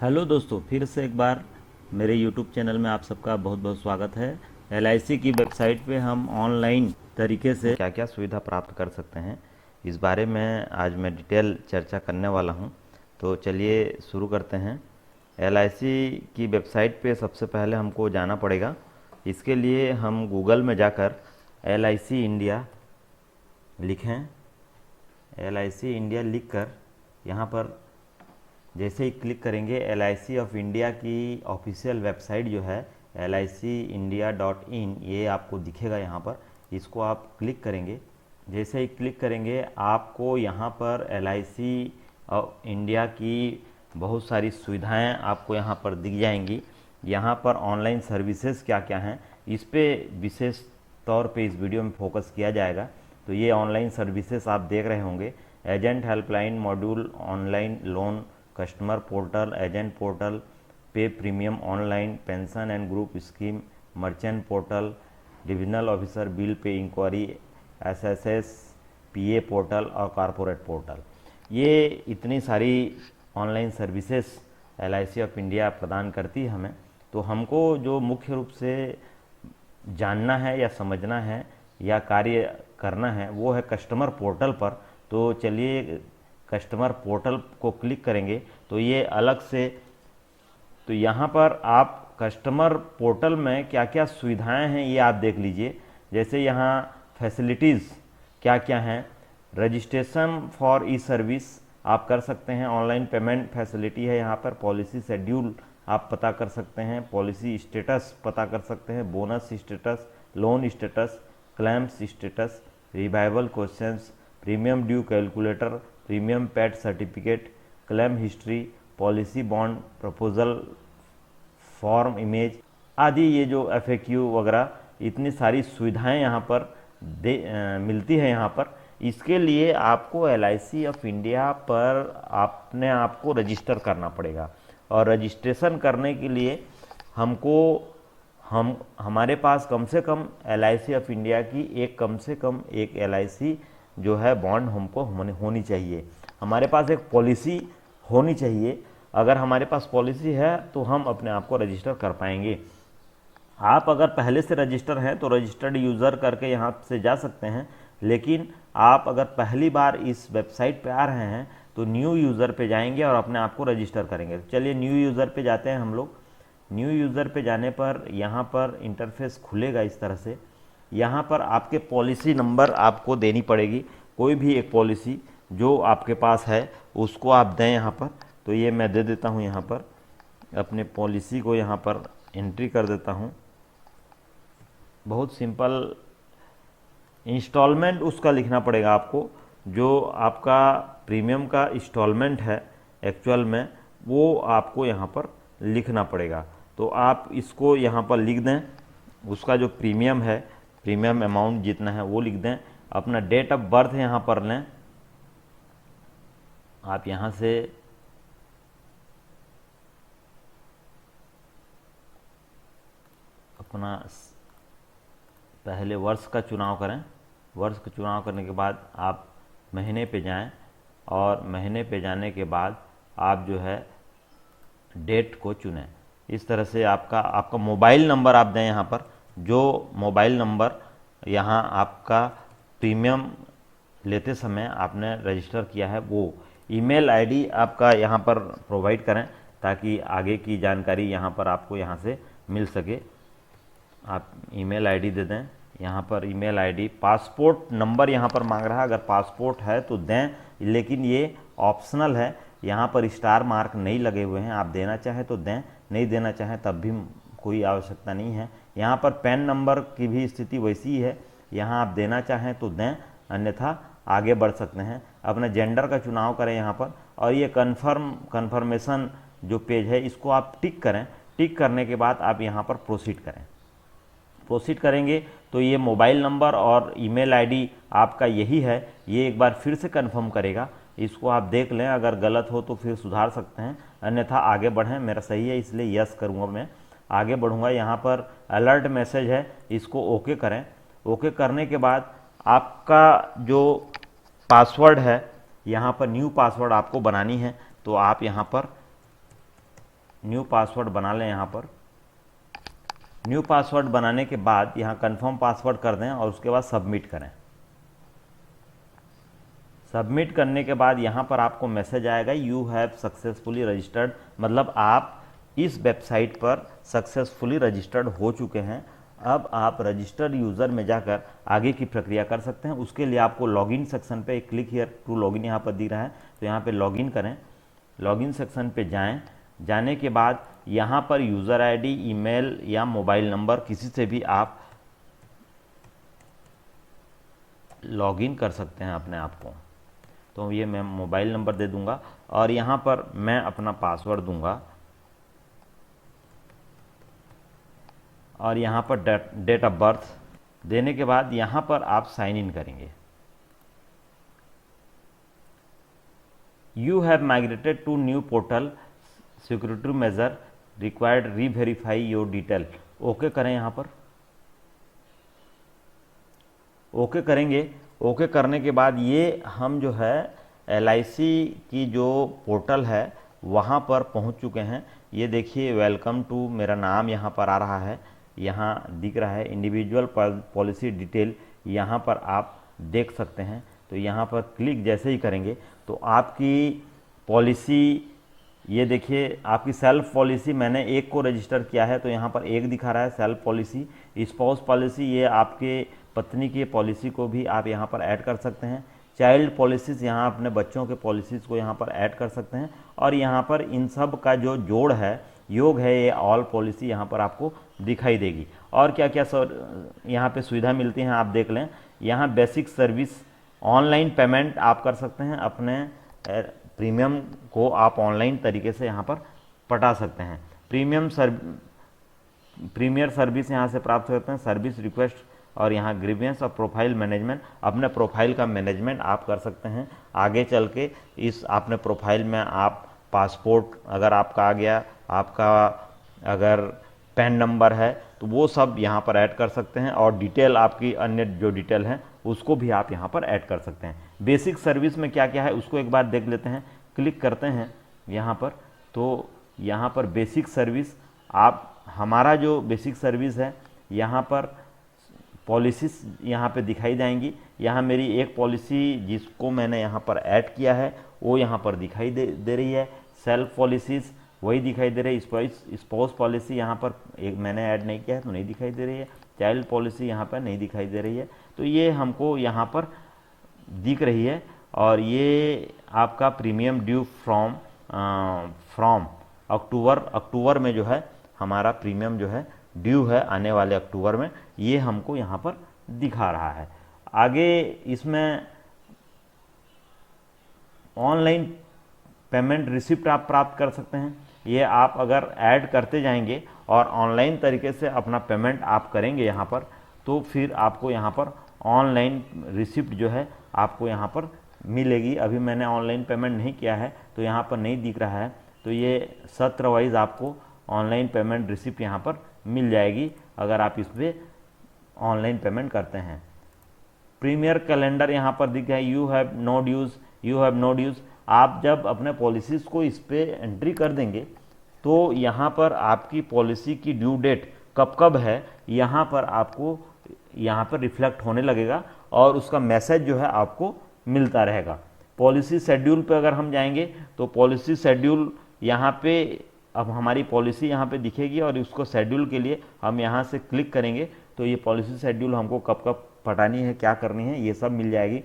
Hello दोस्तों, फिर से एक बार मेरे YouTube चैनल में आप सबका बहुत बहुत स्वागत है। LIC की वेबसाइट पे हम ऑनलाइन तरीके से क्या क्या सुविधा प्राप्त कर सकते हैं, इस बारे में आज मैं डिटेल चर्चा करने वाला हूं। तो चलिए शुरू करते हैं। LIC की वेबसाइट पे सबसे पहले हमको जाना पड़ेगा। इसके लिए हम गूगल में जाकर LIC इंडिया लिखें। LIC इंडिया लिखकर यहाँ पर जैसे ही क्लिक करेंगे LIC ऑफ इंडिया की ऑफिशियल वेबसाइट जो है licindia.in, ये आपको दिखेगा यहाँ पर। इसको आप क्लिक करेंगे। जैसे ही क्लिक करेंगे आपको यहाँ पर LIC ऑफ इंडिया की बहुत सारी सुविधाएं आपको यहाँ पर दिख जाएंगी। यहाँ पर ऑनलाइन सर्विसेज क्या क्या हैं, इस पे विशेष तौर पे इस वीडियो में फोकस किया जाएगा। तो ये ऑनलाइन सर्विसेज आप देख रहे होंगे: agent helpline module, online loan, customer portal, agent portal, pay premium online, pension and group scheme, merchant portal, divisional officer bill pay inquiry, SSS PA portal और कॉरपोरेट पोर्टल। ये इतनी सारी online services LIC of India प्रदान करती है हमें। तो हमको जो मुख्य रूप से जानना है या समझना है या कार्य करना है वो है कस्टमर पोर्टल पर। तो चलिए कस्टमर पोर्टल को क्लिक करेंगे तो ये अलग से, तो यहाँ पर आप कस्टमर पोर्टल में क्या क्या सुविधाएं हैं ये आप देख लीजिए। जैसे यहाँ फैसिलिटीज़ क्या क्या हैं: रजिस्ट्रेशन फॉर ई सर्विस आप कर सकते हैं, ऑनलाइन पेमेंट फैसिलिटी है यहाँ पर, पॉलिसी शेड्यूल आप पता कर सकते हैं, पॉलिसी स्टेटस पता कर सकते हैं, bonus status, loan status, claims status, revival questions, premium due calculator, premium paid certificate, claim history, policy bond proposal form image आदि। ये जो FAQ वगैरह इतनी सारी सुविधाएं यहाँ पर मिलती है यहाँ पर। इसके लिए आपको LIC ऑफ इंडिया पर अपने आप को रजिस्टर करना पड़ेगा। और रजिस्ट्रेशन करने के लिए हमारे पास कम से कम LIC ऑफ इंडिया की कम से कम एक LIC जो है बॉन्ड हमको होनी चाहिए। हमारे पास एक पॉलिसी होनी चाहिए। अगर हमारे पास पॉलिसी है तो हम अपने आप को रजिस्टर कर पाएंगे। आप अगर पहले से रजिस्टर हैं तो रजिस्टर्ड यूज़र करके यहाँ से जा सकते हैं, लेकिन आप अगर पहली बार इस वेबसाइट पे आ रहे हैं तो न्यू यूज़र पे जाएंगे और अपने आप को रजिस्टर करेंगे। तो चलिए न्यू यूज़र पे जाते हैं हम लोग। न्यू यूज़र पे जाने पर यहाँ पर इंटरफेस खुलेगा इस तरह से। यहाँ पर आपके पॉलिसी नंबर आपको देनी पड़ेगी। कोई भी एक पॉलिसी जो आपके पास है उसको आप दें यहाँ पर। तो ये मैं दे देता हूँ, यहाँ पर अपने पॉलिसी को यहाँ पर एंट्री कर देता हूँ। बहुत सिंपल इंस्टॉलमेंट उसका लिखना पड़ेगा आपको, जो आपका प्रीमियम का इंस्टॉलमेंट है एक्चुअल में, वो आपको यहाँ पर लिखना पड़ेगा। तो आप इसको यहाँ पर लिख दें। उसका जो प्रीमियम है, प्रीमियम अमाउंट जितना है वो लिख दें। अपना डेट ऑफ बर्थ यहाँ पर लें। आप यहाँ से अपना पहले वर्ष का चुनाव करें। वर्ष का चुनाव करने के बाद आप महीने पे जाएं और महीने पे जाने के बाद आप जो है डेट को चुनें। इस तरह से आपका मोबाइल नंबर आप दें यहाँ पर। जो मोबाइल नंबर यहाँ आपका प्रीमियम लेते समय आपने रजिस्टर किया है वो ईमेल आईडी आपका यहाँ पर प्रोवाइड करें, ताकि आगे की जानकारी यहाँ पर आपको यहाँ से मिल सके। आप ईमेल आईडी दे दें। यहाँ पर ईमेल आईडी, पासपोर्ट नंबर यहाँ पर मांग रहा है। अगर पासपोर्ट है तो दें, लेकिन ये ऑप्शनल है। यहाँ पर स्टार मार्क नहीं लगे हुए हैं। आप देना चाहें तो दें, नहीं देना चाहें तब भी कोई आवश्यकता नहीं है। यहाँ पर पैन नंबर की भी स्थिति वैसी ही है। यहाँ आप देना चाहें तो दें, अन्यथा आगे बढ़ सकते हैं। अपने जेंडर का चुनाव करें यहाँ पर। और ये कन्फर्मेशन जो पेज है इसको आप टिक करें। टिक करने के बाद आप यहाँ पर प्रोसीड करें। प्रोसीड करेंगे तो ये मोबाइल नंबर और ईमेल आईडी आपका यही है, ये एक बार फिर से कंफर्म करेगा। इसको आप देख लें, अगर गलत हो तो फिर सुधार सकते हैं, अन्यथा आगे बढ़ें। मेरा सही है इसलिए यस करूँगा, मैं आगे बढ़ूँगा। यहाँ पर अलर्ट मैसेज है, इसको ओके करें। ओके करने के बाद आपका जो पासवर्ड है, यहाँ पर न्यू पासवर्ड आपको बनानी है। तो आप यहाँ पर न्यू पासवर्ड बना लें। यहाँ पर न्यू पासवर्ड बनाने के बाद यहाँ कंफर्म पासवर्ड कर दें और उसके बाद सबमिट करें। सबमिट करने के बाद यहाँ पर आपको मैसेज आएगा यू हैव सक्सेसफुली रजिस्टर्ड, मतलब आप इस वेबसाइट पर सक्सेसफुली रजिस्टर्ड हो चुके हैं। अब आप रजिस्टर्ड यूज़र में जाकर आगे की प्रक्रिया कर सकते हैं। उसके लिए आपको लॉगिन सेक्शन पे क्लिक हियर टू लॉगिन यहाँ पर दिख रहा है, तो यहाँ पे लॉगिन करें। लॉगिन सेक्शन पे जाएं। जाने के बाद यहाँ पर यूज़र आईडी, ईमेल या मोबाइल नंबर किसी से भी आप लॉगिन कर सकते हैं अपने आप को। तो ये मैं मोबाइल नंबर दे दूंगा और यहाँ पर मैं अपना पासवर्ड दूंगा और यहाँ पर डेट ऑफ बर्थ देने के बाद यहाँ पर आप साइन इन करेंगे। You have migrated to new portal, security measure required, reverify your detail. Okay करें। यहाँ पर ओके करेंगे। ओके करने के बाद ये हम जो है LIC की जो पोर्टल है वहाँ पर पहुँच चुके हैं। ये देखिए वेलकम टू, मेरा नाम यहाँ पर आ रहा है, यहाँ दिख रहा है इंडिविजुअल पॉलिसी डिटेल, यहाँ पर आप देख सकते हैं। तो यहाँ पर क्लिक जैसे ही करेंगे तो आपकी पॉलिसी, ये देखिए आपकी सेल्फ पॉलिसी, मैंने एक को रजिस्टर किया है तो यहाँ पर एक दिखा रहा है सेल्फ पॉलिसी। स्पाउस पॉलिसी, ये आपके पत्नी की पॉलिसी को भी आप यहाँ पर ऐड कर सकते हैं। चाइल्ड पॉलिसीज़, यहाँ अपने बच्चों के पॉलिसीज़ को यहाँ पर ऐड कर सकते हैं। और यहाँ पर इन सब का जो जोड़ है, योग है, ये ऑल पॉलिसी यहाँ पर आपको दिखाई देगी। और क्या क्या सर यहाँ पे सुविधा मिलती हैं आप देख लें। यहाँ बेसिक सर्विस, ऑनलाइन पेमेंट आप कर सकते हैं, अपने प्रीमियम को आप ऑनलाइन तरीके से यहाँ पर पटा सकते हैं। प्रीमियर सर्विस यहाँ से प्राप्त करते हैं, सर्विस रिक्वेस्ट, और यहाँ ग्रीवियंस और प्रोफाइल मैनेजमेंट, अपने प्रोफाइल का मैनेजमेंट आप कर सकते हैं। आगे चल के इस अपने प्रोफाइल में आप पासपोर्ट अगर आपका आ गया, आपका अगर पैन नंबर है तो वो सब यहाँ पर ऐड कर सकते हैं। और डिटेल आपकी अन्य जो डिटेल है उसको भी आप यहाँ पर ऐड कर सकते हैं। बेसिक सर्विस में क्या क्या है उसको एक बार देख लेते हैं। क्लिक करते हैं यहाँ पर, तो यहाँ पर बेसिक सर्विस, आप हमारा जो बेसिक सर्विस है यहाँ पर पॉलिसीज़ यहाँ पे दिखाई जाएंगी। यहाँ मेरी एक पॉलिसी जिसको मैंने यहाँ पर ऐड किया है वो यहाँ पर दिखाई दे रही है। सेल्फ पॉलिसीज़ वही दिखाई दे रही है। स्पाउस पॉलिसी यहाँ पर एक मैंने ऐड नहीं किया है तो नहीं दिखाई दे रही है। चाइल्ड पॉलिसी यहाँ पर नहीं दिखाई दे रही है। तो ये हमको यहाँ पर दिख रही है। और ये आपका प्रीमियम ड्यू फ्रॉम अक्टूबर में जो है हमारा प्रीमियम जो है ड्यू है आने वाले अक्टूबर में, ये हमको यहाँ पर दिखा रहा है। आगे इसमें ऑनलाइन पेमेंट रिसिप्ट आप प्राप्त कर सकते हैं। ये आप अगर ऐड करते जाएंगे और ऑनलाइन तरीके से अपना पेमेंट आप करेंगे यहाँ पर, तो फिर आपको यहाँ पर ऑनलाइन रिसिप्ट जो है आपको यहाँ पर मिलेगी। अभी मैंने ऑनलाइन पेमेंट नहीं किया है तो यहाँ पर नहीं दिख रहा है, तो ये सत्र वाइज आपको ऑनलाइन पेमेंट रिसिप्ट यहाँ पर मिल जाएगी अगर आप इस पर ऑनलाइन पेमेंट करते हैं। प्रीमियर कैलेंडर यहाँ पर दिख है, यू हैव नो ड्यूज़। आप जब अपने पॉलिसीज़ को इस पर एंट्री कर देंगे तो यहाँ पर आपकी पॉलिसी की ड्यू डेट कब कब है यहाँ पर आपको यहाँ पर रिफ्लेक्ट होने लगेगा और उसका मैसेज जो है आपको मिलता रहेगा। पॉलिसी शेड्यूल पे अगर हम जाएंगे तो पॉलिसी शेड्यूल यहाँ पे अब हमारी पॉलिसी यहाँ पे दिखेगी और उसको शेड्यूल के लिए हम यहाँ से क्लिक करेंगे तो ये पॉलिसी शेड्यूल हमको कब कब पटानी है, क्या करनी है, ये सब मिल जाएगी।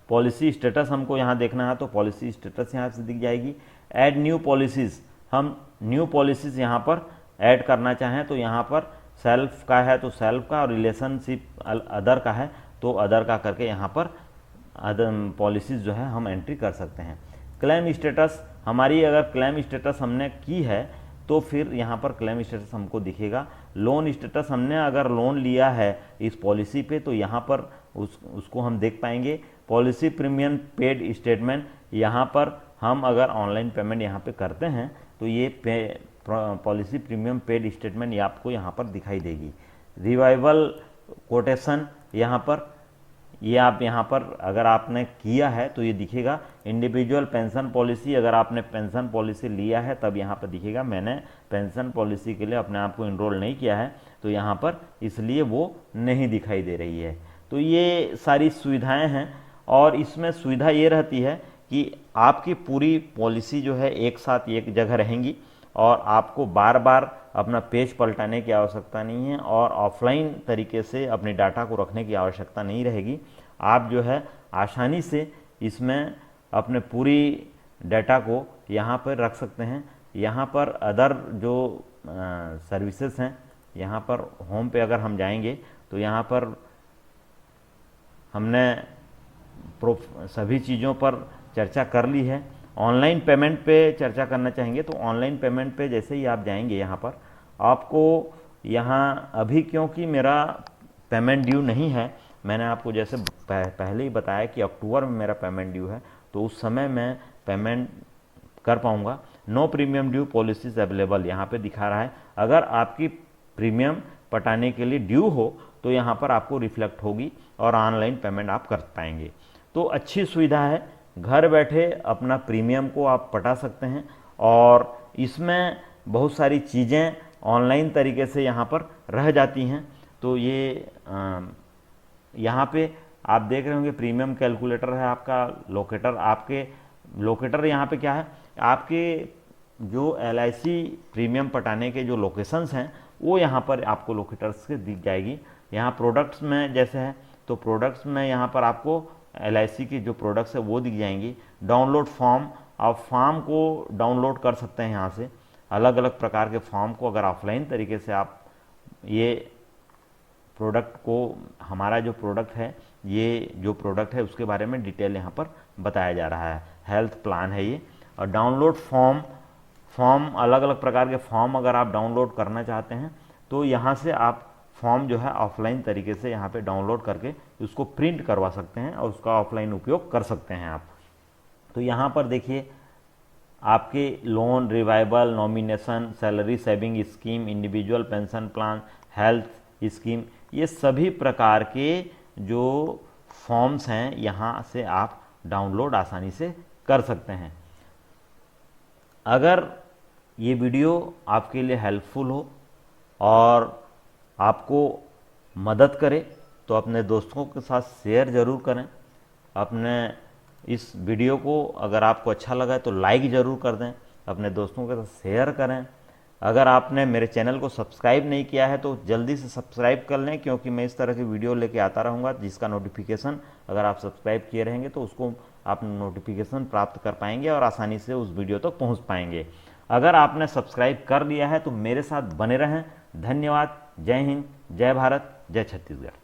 पॉलिसी स्टेटस हमको यहाँ देखना है तो पॉलिसी स्टेटस यहाँ से दिख जाएगी। ऐड न्यू पॉलिसीज़, हम न्यू पॉलिसीज़ यहाँ पर ऐड करना चाहें तो यहाँ पर सेल्फ का है तो सेल्फ का, और रिलेशनशिप अदर का है तो अदर का करके यहाँ पर अदर पॉलिसीज़ जो है हम एंट्री कर सकते हैं। क्लेम स्टेटस, हमारी अगर क्लेम स्टेटस हमने की है तो फिर यहाँ पर क्लेम स्टेटस हमको दिखेगा। लोन स्टेटस, हमने अगर लोन लिया है इस पॉलिसी पे तो यहाँ पर उसको हम देख पाएंगे। पॉलिसी प्रीमियम पेड स्टेटमेंट, यहाँ पर हम अगर ऑनलाइन पेमेंट यहाँ पे करते हैं तो ये पॉलिसी प्रीमियम पेड स्टेटमेंट ये आपको यहाँ पर दिखाई देगी। रिवाइवल कोटेशन, यहाँ पर ये आप यहाँ पर अगर आपने किया है तो ये दिखेगा इंडिविजुअल पेंशन पॉलिसी। अगर आपने पेंशन पॉलिसी लिया है तब यहाँ पर दिखेगा। मैंने पेंशन पॉलिसी के लिए अपने आप को इनरोल नहीं किया है तो यहाँ पर इसलिए वो नहीं दिखाई दे रही है। तो ये सारी सुविधाएं हैं और इसमें सुविधा ये रहती है कि आपकी पूरी पॉलिसी जो है एक साथ एक जगह रहेंगी और आपको बार बार अपना पेज पलटाने की आवश्यकता नहीं है और ऑफलाइन तरीके से अपने डाटा को रखने की आवश्यकता नहीं रहेगी। आप जो है आसानी से इसमें अपने पूरी डाटा को यहाँ पर रख सकते हैं। यहाँ पर अदर जो सर्विसेज हैं, यहाँ पर होम पे अगर हम जाएंगे तो यहाँ पर हमने सभी चीज़ों पर चर्चा कर ली है। ऑनलाइन पेमेंट पे चर्चा करना चाहेंगे तो ऑनलाइन पेमेंट पे जैसे ही आप जाएंगे यहाँ पर आपको यहाँ अभी क्योंकि मेरा पेमेंट ड्यू नहीं है, मैंने आपको जैसे पहले ही बताया कि अक्टूबर में मेरा पेमेंट ड्यू है तो उस समय मैं पेमेंट कर पाऊँगा। No premium due policies available यहाँ पे दिखा रहा है। अगर आपकी प्रीमियम पटाने के लिए ड्यू हो तो यहाँ पर आपको रिफ्लेक्ट होगी और ऑनलाइन पेमेंट आप कर पाएंगे। तो अच्छी सुविधा है, घर बैठे अपना प्रीमियम को आप पटा सकते हैं और इसमें बहुत सारी चीज़ें ऑनलाइन तरीके से यहाँ पर रह जाती हैं। तो ये यहाँ पे आप देख रहे होंगे प्रीमियम कैलकुलेटर है आपका, लोकेटर। आपके लोकेटर यहाँ पे क्या है, आपके जो LIC प्रीमियम पटाने के जो लोकेशंस हैं वो यहाँ पर आपको लोकेटर्स से दिख जाएगी। यहाँ प्रोडक्ट्स में जैसे है तो प्रोडक्ट्स में यहाँ पर आपको LIC की जो प्रोडक्ट्स है वो दिख जाएंगी। डाउनलोड फॉर्म, आप फॉर्म को डाउनलोड कर सकते हैं यहाँ से, अलग अलग प्रकार के फॉर्म को। अगर ऑफलाइन तरीके से आप ये प्रोडक्ट को, हमारा जो प्रोडक्ट है, ये जो प्रोडक्ट है उसके बारे में डिटेल यहाँ पर बताया जा रहा है। हेल्थ प्लान है ये। और डाउनलोड फॉर्म अलग अलग प्रकार के फॉर्म अगर आप डाउनलोड करना चाहते हैं तो यहाँ से आप फॉर्म जो है ऑफलाइन तरीके से यहाँ पे डाउनलोड करके उसको प्रिंट करवा सकते हैं और उसका ऑफलाइन उपयोग कर सकते हैं आप। तो यहाँ पर देखिए आपके loan, revival, nomination, salary saving scheme, individual pension plan, health scheme, ये सभी प्रकार के जो फॉर्म्स हैं यहाँ से आप डाउनलोड आसानी से कर सकते हैं। अगर ये वीडियो आपके लिए हेल्पफुल हो और आपको मदद करे तो अपने दोस्तों के साथ शेयर ज़रूर करें। अपने इस वीडियो को अगर आपको अच्छा लगा तो लाइक ज़रूर कर दें, अपने दोस्तों के साथ शेयर करें। अगर आपने मेरे चैनल को सब्सक्राइब नहीं किया है तो जल्दी से सब्सक्राइब कर लें, क्योंकि मैं इस तरह की वीडियो लेके आता रहूँगा जिसका नोटिफिकेशन अगर आप सब्सक्राइब किए रहेंगे तो उसको आप नोटिफिकेशन प्राप्त कर पाएंगे और आसानी से उस वीडियो तक पहुँच पाएंगे। अगर आपने सब्सक्राइब कर लिया है तो मेरे साथ बने रहें। धन्यवाद। जय हिंद, जय भारत, जय छत्तीसगढ़।